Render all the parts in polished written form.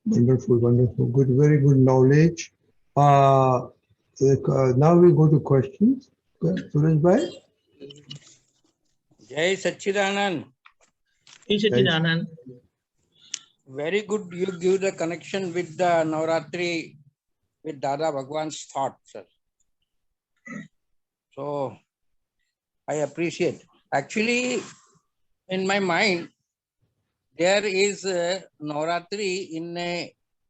Wonderful, wonderful. Good, very good knowledge. Now we go to questions. Sureshbhai? Jai Sachidanand. Sachidanand. Very good. You give the connection with the Navratri, with Dada Bhagwan's thought, sir. So I appreciate. Actually, in my mind, there is Navratri in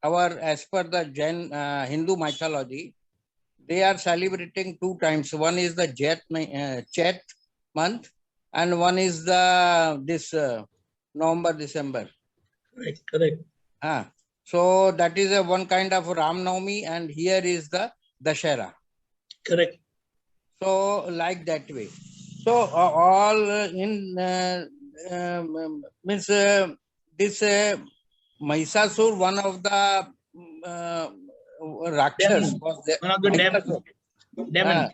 our, as per the Jain Hindu mythology, they are celebrating 2 times. One is the Chet month, and one is the this November, December. Correct, correct. So that is a one kind of Ram Navami, and here is the Dashera. Correct. So like that way. So all in means this Mahishasur, one of the Rakshas was there. One of the demon.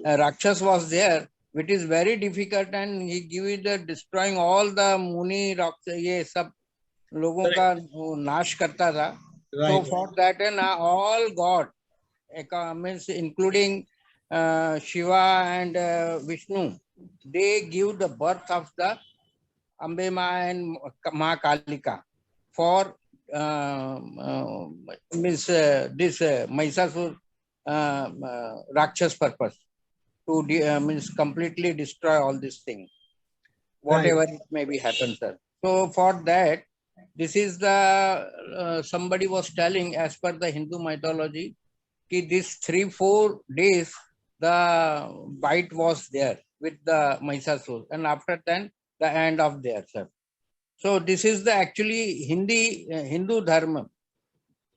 Rakshas was there, which is very difficult, and he give it the destroying all the Muni Rakshas, ये सब लोगों का नाश करता था. So for that and all God, means including Shiva and Vishnu, they give the birth of the Ambe Ma and Mahakalika for means this Mahishasur Rakshas purpose to means completely destroy all these things, whatever it may be happen, sir. So for that, this is the somebody was telling, as per the Hindu mythology, कि these 3-4 days the bite was there with the Mahishasur, and after that the end of there, sir. So this is the actually Hindu dharma.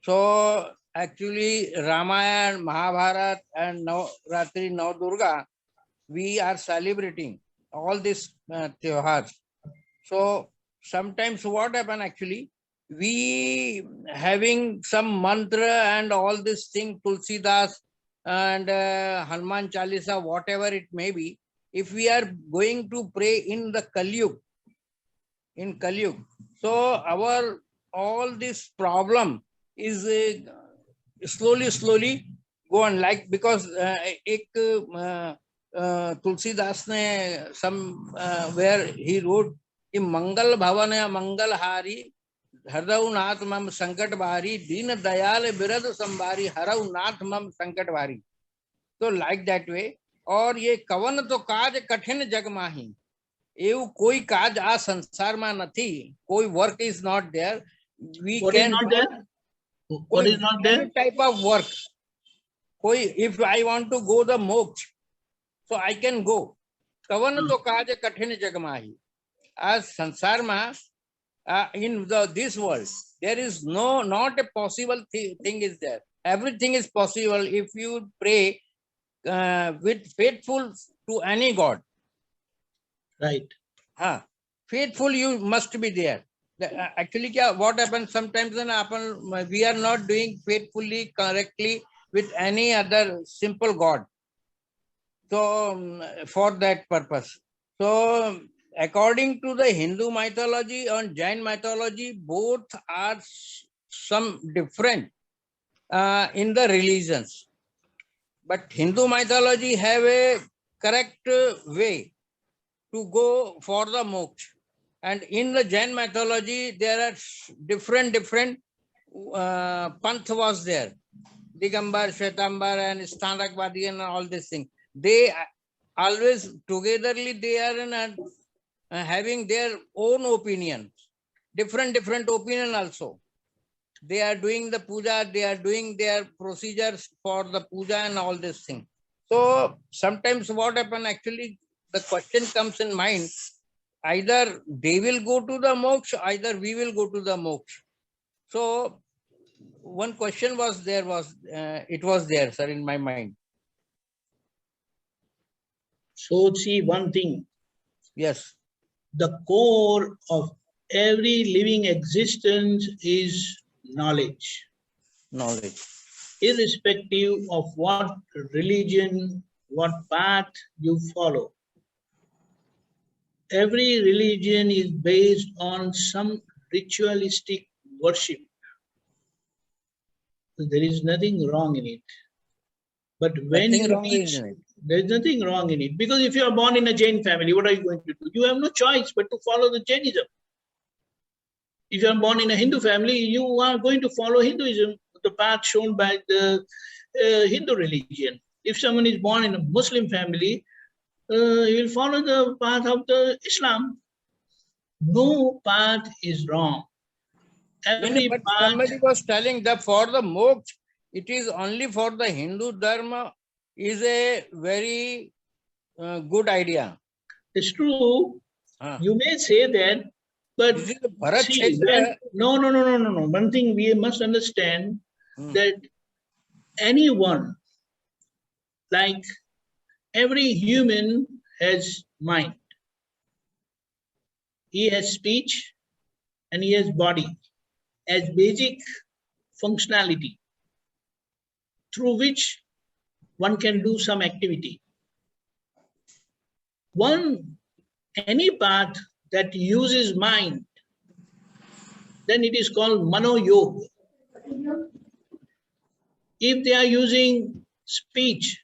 So actually Ramayana, Mahabharata and Navratri, Navdurga, we are celebrating all these Tyohars. So sometimes what happen actually, we having some mantra and all this thing, Tulsidas and Hanuman Chalisa, whatever it may be, if we are going to pray in the Kalyug, so our all this problem is slowly go on, like because Tulsidas ne where he wrote कि मंगल भवन मंगल हारी हरऊ नाथ मम संकट भारी दीन दयाल बिरद संभारी हरऊ नाथ मम संकट भारी. तो लाइक दैट वे. और ये कवन तो काज कठिन जग माही, એવું કોઈ કાજ આ સંસારમાં નથી, કોઈ work is not there. We can what is not there? Any type of work. કોઈ, if I want to go the moksha, so I can go. कवन तो काज कठिन जग माही. As sansarma, in this world, there is not a possible thing is there. Everything is possible if you pray with faithful to any God. Right. Faithful you must be there. Actually, what happens sometimes we are not doing faithfully, correctly with any other simple God. So for that purpose. So according to the Hindu mythology and Jain mythology, both are some different in the religions. But Hindu mythology have a correct way to go for the moksha. And in the Jain mythology, there are different panth was there. Digambar, Shwetambar and Standakvadi and all these things. They always togetherly, they are having their own opinions, different opinion also. They are doing the puja, they are doing their procedures for the puja and all this thing. So sometimes what happen actually, the question comes in mind, either they will go to the moksha, either we will go to the moksha. So one question was there, it was there, sir, in my mind. So see one thing. Yes. The core of every living existence is knowledge. Knowledge. Irrespective of what religion, what path you follow. Every religion is based on some ritualistic worship. There is nothing wrong in it. But when Nothing you wrong reach, in it. there is nothing wrong in it. Because if you are born in a Jain family, what are you going to do? You have no choice but to follow the Jainism. If you are born in a Hindu family, you are going to follow Hinduism, the path shown by the Hindu religion. If someone is born in a Muslim family, he will follow the path of the Islam. No path is wrong. Every But path, somebody was telling that for the moksha, it is only for the Hindu dharma is a very good idea. is true. Huh. You may say that, but This is the Bharat see, Kshetra. no. One thing we must understand that anyone, like every human, has mind. He has speech and he has body as basic functionality through which one can do some activity. Any path that uses mind, then it is called Mano Yoga. If they are using speech,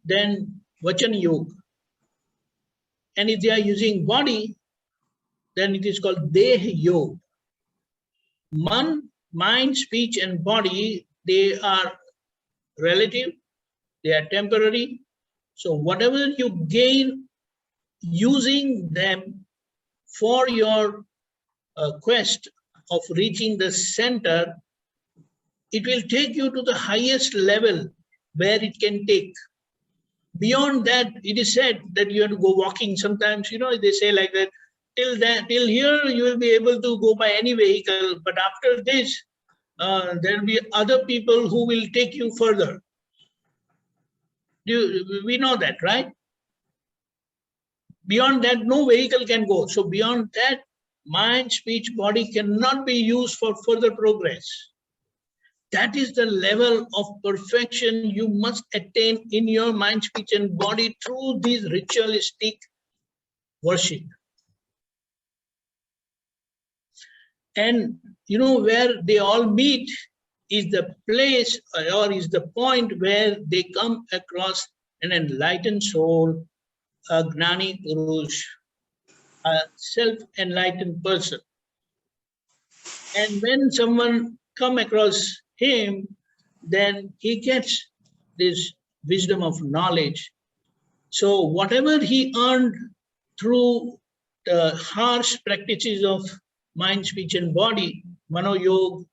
then Vachan Yoga. And if they are using body, then it is called Deh Yoga. Mind, speech, and body, they are relative, they are temporary. So whatever you gain using them for your quest of reaching the center, it will take you to the highest level where it can take. Beyond that, it is said that you have to go walking. Sometimes, they say like that, till here you will be able to go by any vehicle, but after this, there will be other people who will take you further. We know that, right? Beyond that, no vehicle can go. So beyond that, mind, speech, body cannot be used for further progress. That is the level of perfection you must attain in your mind, speech, and body through this ritualistic worship. And where they all meet is the place or is the point where they come across an enlightened soul, a Gnani Purush, a self-enlightened person. And when someone come across him, then he gets this wisdom of knowledge. So whatever he earned through the harsh practices of mind, speech, and body, Mano Yoga,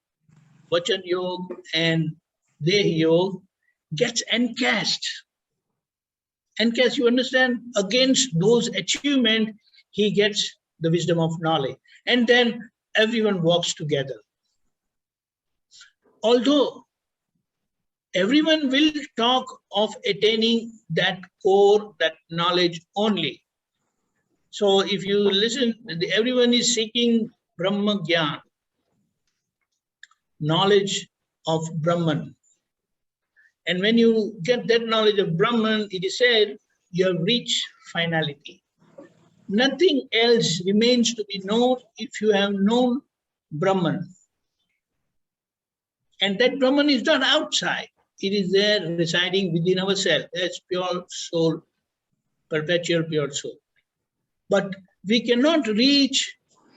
Vachan Yoga, and Deh Yoga, gets encased. Encased, you understand? Against those achievements, he gets the wisdom of knowledge. And then everyone walks together. Although everyone will talk of attaining that core, that knowledge only. So if you listen, everyone is seeking Brahma Gyan, knowledge of Brahman. And when you get that knowledge of Brahman, it is said you have reached finality. Nothing else remains to be known if you have known Brahman. And that Brahman is not outside. It is there residing within ourselves as pure soul, perpetual pure soul. But we cannot reach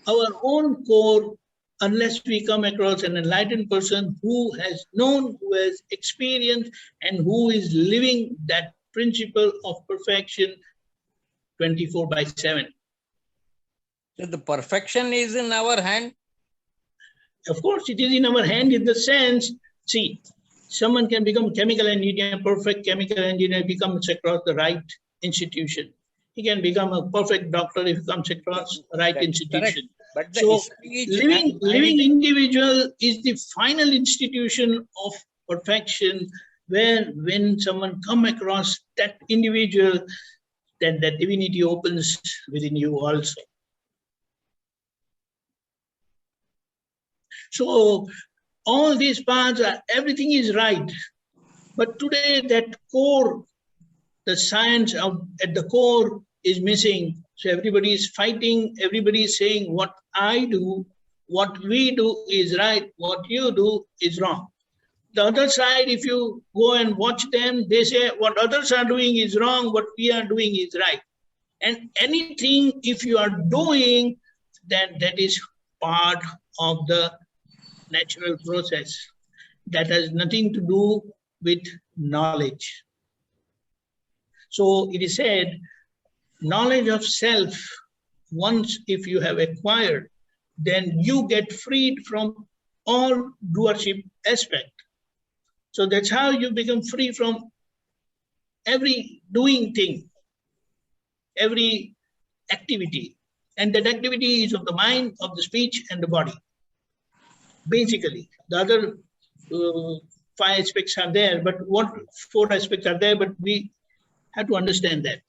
our own core unless we come across an enlightened person who has known, who has experienced, and who is living that principle of perfection 24/7. So the perfection is in our hand. Of course, it is in our hand in the sense, see, someone can become chemical engineer, perfect chemical engineer, becomes across the right institution. He can become a perfect doctor if he comes across the right institution. But the So speech living individual is the final institution of perfection, where when someone comes across that individual, then that divinity opens within you also. So all these paths, everything is right. But today that core, the science at the core is missing. So everybody is fighting, everybody is saying what I do what we do is right, what you do is wrong. The other side, if you go and watch them, they say what others are doing is wrong, what we are doing is right. And anything, if you are doing, then that is part of the natural process. That has nothing to do with knowledge. So it is said, knowledge of self, once if you have acquired, then you get freed from all doership aspect. So that's how you become free from every doing thing, every activity. And that activity is of the mind, of the speech, and the body. Basically, the other 5 aspects are there, but what 4 aspects are there, but we have to understand that.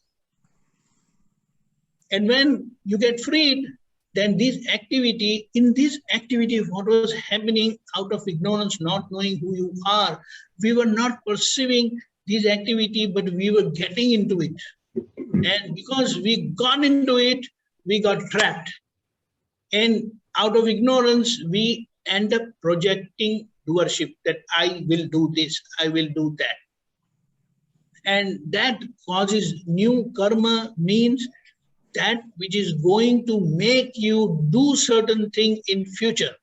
And when you get freed, then this activity, in this activity, what was happening out of ignorance, not knowing who you are, we were not perceiving this activity, but we were getting into it. And because we got into it, we got trapped. And out of ignorance, we end up projecting doership, that I will do this, I will do that. And that causes new karma, means that which is going to make you do certain thing in future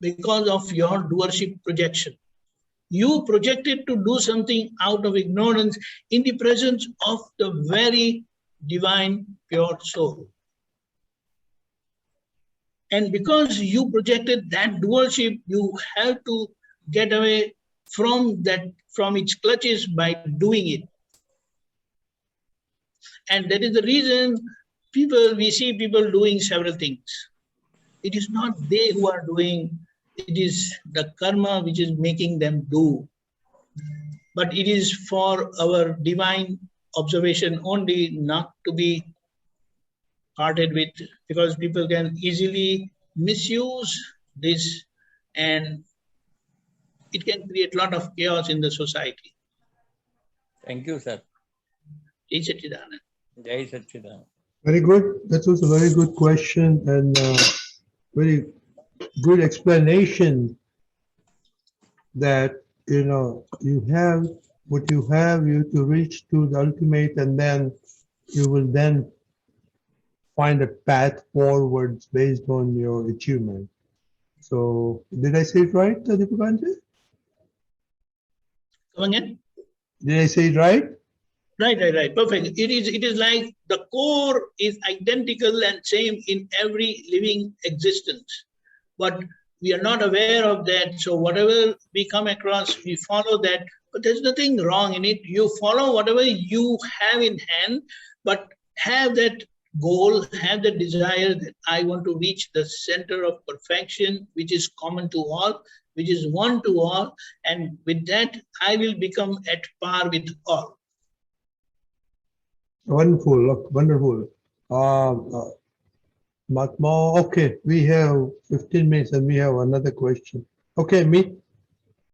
because of your doership projection. You projected to do something out of ignorance in the presence of the very divine pure soul. And because you projected that doership, you have to get away from that, from its clutches by doing it. And that is the reason we see people doing several things. It is not they who are doing, it is the karma which is making them do. But it is for our divine observation only, not to be parted with, because people can easily misuse this and it can create a lot of chaos in the society. Thank you, sir. Jai Satchidanand. Jai Satchidanand. Very good. That was a very good question and very good explanation that, you have what you have, you to reach to the ultimate, and then you will then find a path forwards based on your achievement. So, did I say it right, Deepakanandji? Come again? Did I say it right? Right. Perfect. It is like the core is identical and same in every living existence. But we are not aware of that. So whatever we come across, we follow that. But there's nothing wrong in it. You follow whatever you have in hand, but have that goal, have the desire that I want to reach the center of perfection, which is common to all, which is one to all. And with that, I will become at par with all. Wonderful, wonderful. Mahatma, okay, we have 15 minutes and we have another question. Okay, me.